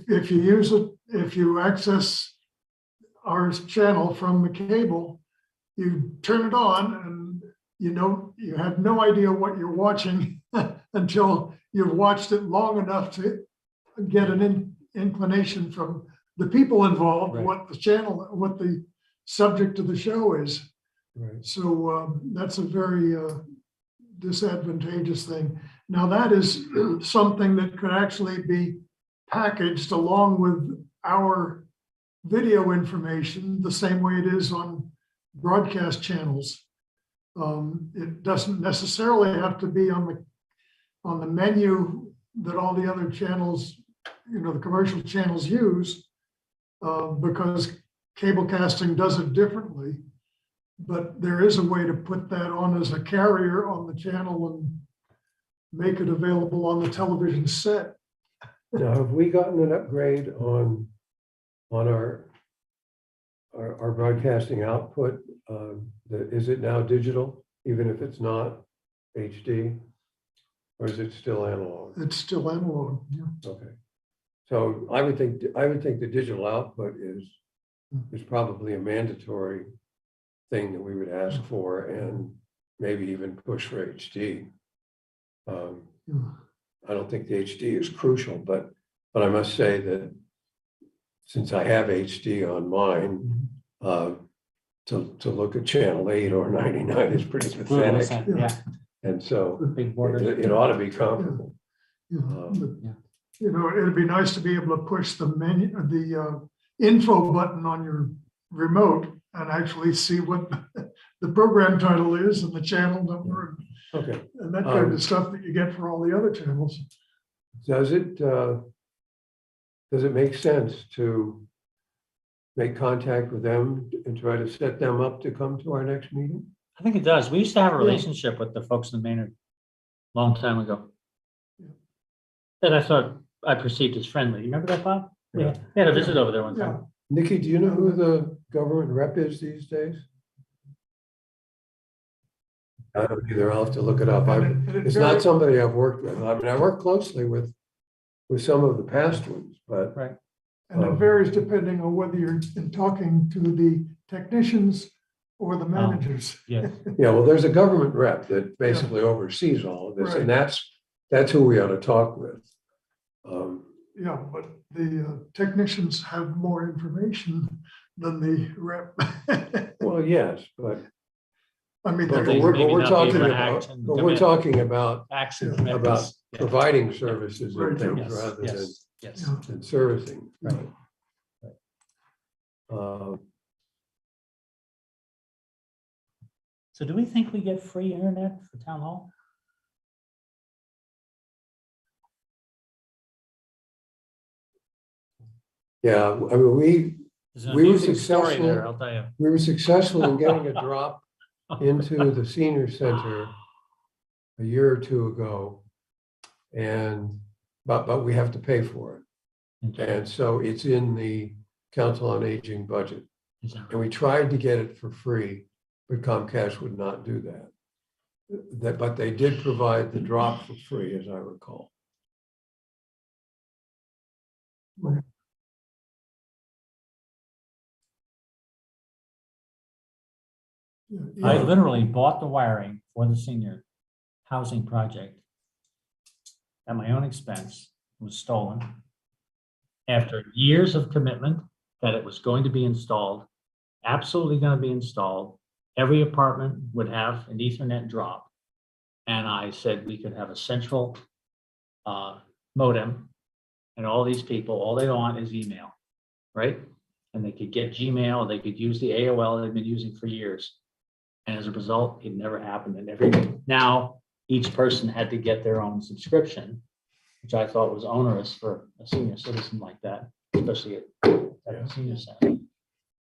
if you use it, if you access our channel from the cable, you turn it on and you have no idea what you're watching until you've watched it long enough to get an inclination from the people involved, Right. what the subject of the show is. Right. So that's a very disadvantageous thing. Now, that is something that could actually be packaged along with our video information, the same way it is on broadcast channels. It doesn't necessarily have to be on the menu that all the other channels, the commercial channels use, because cable casting does it differently. But there is a way to put that on as a carrier on the channel and make it available on the television set. Now, have we gotten an upgrade on on our broadcasting output, is it now digital, even if it's not HD? Or is it still analog? It's still analog. Yeah. Okay. So I would think the digital output is probably a mandatory thing that we would ask for and maybe even push for HD. Yeah. I don't think the HD is crucial, but I must say that since I have HD on mine, to look at channel 8 or 99 is pretty Brutal, pathetic. isn't it? Yeah, And so big border. it ought to be comparable. Yeah. But, Yeah. you know, it'd be nice to be able to push the menu, the info button on your remote and actually see what the program title is and the channel number Okay. and that kind of stuff that you get for all the other channels. Does it make sense to make contact with them and try to set them up to come to our next meeting? I think it does. We used to have a relationship with the folks in Maynard a long time ago. That I thought I perceived as friendly. You remember that, Bob? We had a visit over there one time. Nikki, do you know who the government rep is these days? I don't either. I'll have to look it up. It's not somebody I've worked with. I mean, I work closely with some of the past ones, but Right. And it varies depending on whether you're talking to the technicians or the managers. Yes. yeah, well, there's a government rep that basically oversees all of this, and that's who we ought to talk with. Yeah, but the technicians have more information than the rep. Well, yes, but I mean, But they we're maybe not be talking able to about, act and but come we're in. talking about Accent Yeah. commitments. Yeah. providing services and Right, things Yes, rather than yes, yes. Yeah. than servicing. Right. Uh, So do we think we get free internet for town hall? Yeah, I mean, There's an We were amusing story successful. there, I'll tell you. we were successful in getting a drop into the senior center a year or two ago. And, but we have to pay for it. Okay. And so it's in the Council on Aging budget. Is that And we tried to get it for free, but Comcast would not do that. But they did provide the drop for free, as I recall. I literally bought the wiring for the senior housing project at my own expense. It was stolen. After years of commitment that it was going to be installed, absolutely going to be installed. Every apartment would have an Ethernet drop. And I said we could have a central modem, and all these people, all they want is email, right? And they could get Gmail, they could use the AOL they've been using for years. And as a result, it never happened. And now each person had to get their own subscription, which I thought was onerous for a senior citizen like that, especially at a senior center. It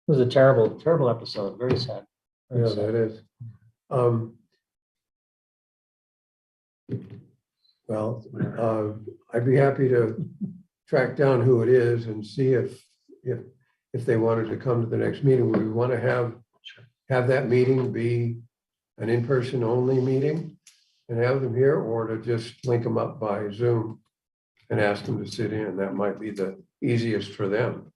was a terrible, terrible episode, very sad. Very Yeah, sad. that is. Well, I'd be happy to track down who it is and see if they wanted to come to the next meeting. Would we want to have that meeting be an in-person only meeting and have them here, or to just link them up by Zoom and ask them to sit in? That might be the easiest for them.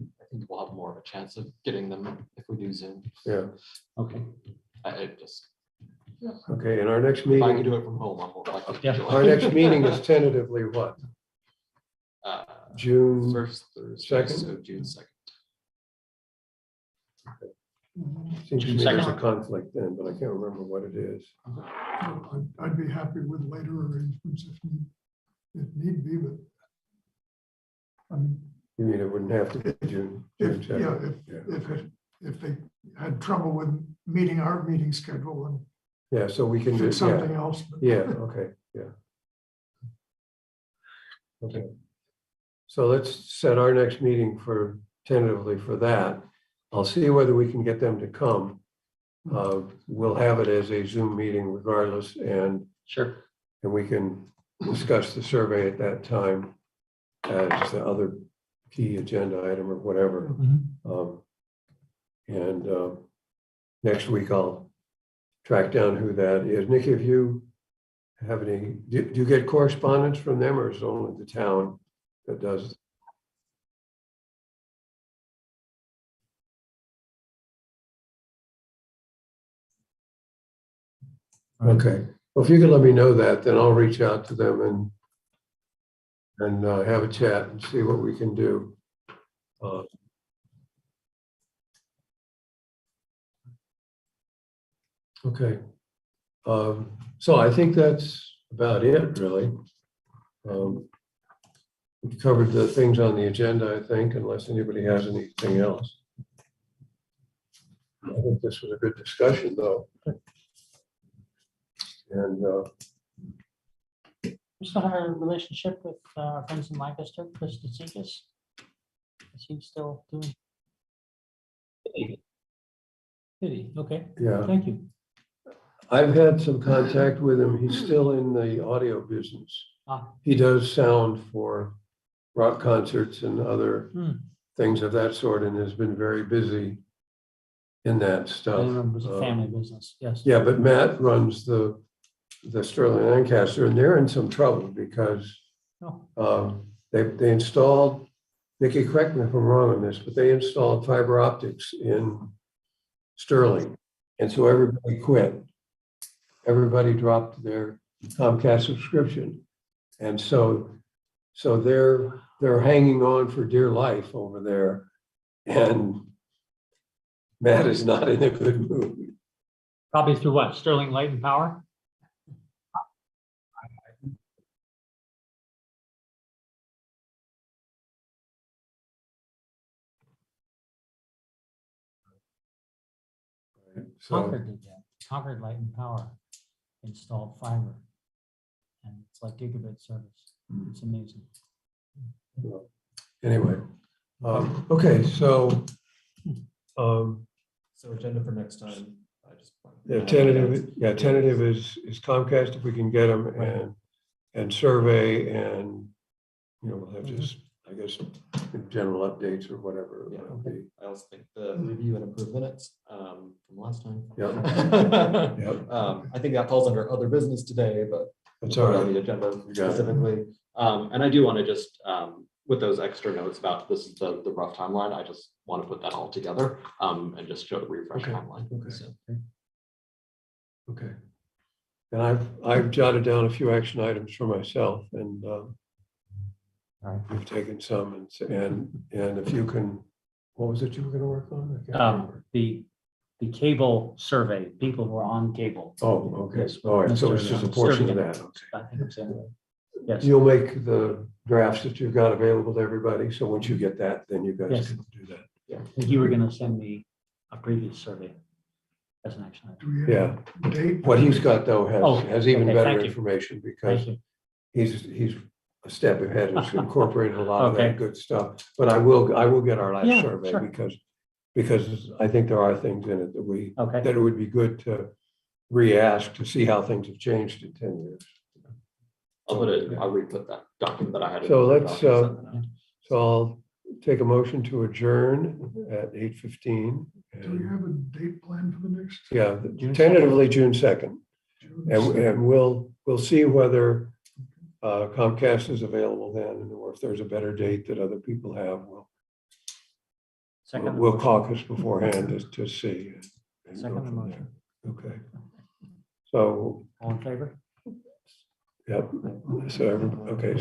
I think we'll have more of a chance of getting them if we do Zoom. Yeah. Okay. I just, Okay. And our next if I can meeting, do it from home, I'm more likely to Yeah. join. our next meeting is tentatively what? June First Thursday, second? so June 2nd. Seems to June me there's a 2nd. conflict then, but I can't remember what it is. I'd be happy with later arrangements if need be, but I mean, You mean it wouldn't have to be June? if, June yeah, 2nd? if they had trouble with meeting our meeting schedule and Yeah, so we can do, fit something else. but- yeah, okay, yeah. Okay. So let's set our next meeting for tentatively for that. I'll see whether we can get them to come. We'll have it as a Zoom meeting regardless, and Sure. we can discuss the survey at that time as the other key agenda item or whatever. Um, And next week I'll track down who that is. Nikki, if you have any, do you get correspondence from them, or is it only the town that does? Okay, well, if you could let me know that, then I'll reach out to them and have a chat and see what we can do. Uh, Okay. So I think that's about it, really. We covered the things on the agenda, I think, unless anybody has anything else. I think this was a good discussion, though. And We still have a relationship with our friends in Lancaster, Chris DeSigas. Is he still doing? Did he? Okay, yeah, thank you. I've had some contact with him. He's still in the audio business. Ah. He does sound for rock concerts and other Hmm. things of that sort, and has been very busy in that I stuff. remember it was a family business, yes. Yeah, but Matt runs the Sterling Lancaster, and they're in some trouble because Oh. they installed, Nikki, correct me if I'm wrong on this, but they installed fiber optics in Sterling. And so everybody quit. Everybody dropped their Comcast subscription. And so they're hanging on for dear life over there. And Matt is not in a good mood. Probably through what? Sterling Light and Power? So, Concord did that. Concord Light and Power installed fiber. And it's like gigabit service. It's amazing. anyway, okay, so So agenda for next time. I just. tentative is Comcast if we can get them, and survey, and we'll have just, I guess, general updates or whatever. Yeah. it'll be. I also think the review and approved minutes from last time. Yeah. Yep. I think that falls under other business today, but That's put all it on right. the agenda got it. specifically. And I do want to just, with those extra notes about this is the rough timeline, I just want to put that all together and just show the refresh Okay. timeline. Okay. So, Okay. And I've jotted down a few action items for myself, and Right. you've taken some, and if you can, what was it you were going to work on? I can't remember. The cable survey, people who are on cable. Oh, okay. Yes, with All right. So it's Mr. just a portion of Sturgeon. that. Okay. I think it's in. Yes. You'll make the drafts that you've got available to everybody. So once you get that, then you guys Yes. can do that. And you were gonna send me a previous survey as an action item. Do we have a date? What he's got though Oh, has even okay, better thank you. information, because Thank you. he's a step ahead. It's incorporated a lot of Okay. that good stuff. But I will get our last Yeah, survey sure. because I think there are things in it Okay. that it would be good to re-ask to see how things have changed in 10 years. I'll re-put that document that I had. in So the let's, document, send that out. So I'll take a motion to adjourn at 8:15. Do we have a date planned for the next? Yeah, June tentatively June 2nd. June And, 2nd? and we'll see whether Comcast is available then, or if there's a better date that other people have. Second. We'll motion. caucus beforehand to see. and go Second from motion. there. Okay. So, All in favor? yep. So, okay.